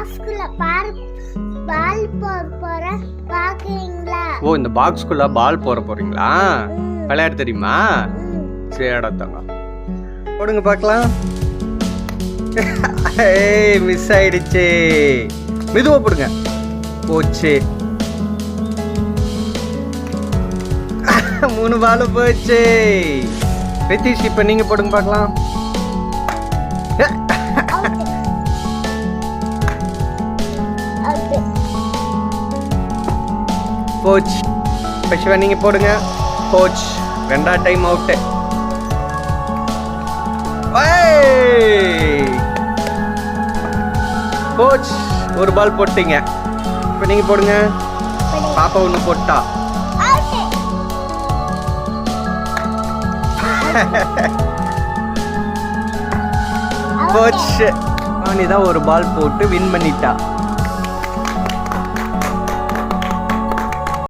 பாக்ஸ்குள்ள பால் போற பாக்குறீங்களா? ஓ, இந்த பாக்ஸ்குள்ள பால் போறீங்களா? விளையாட தெரியுமா? சரி தங்க போடுங்க பார்க்கலாம். ஏய், மிஸ் ஆயிடுச்சு. மெதுவா போடுங்க. போச்சு. 3 பால் போச்சு. ரித்திஷ், இப்ப நீங்க போடுங்க பார்க்கலாம். போச்சு. சிவா நீங்க போடுங்க. போச்சு. 2ஆம் டைம் அவுட். கோச் 1 பால் போட்டீங்க. இப்ப நீங்க போடுங்க. பாப்பா 1 போட்டா. கோச் தான் 1 பால் போட்டு வின் பண்ணிட்டா.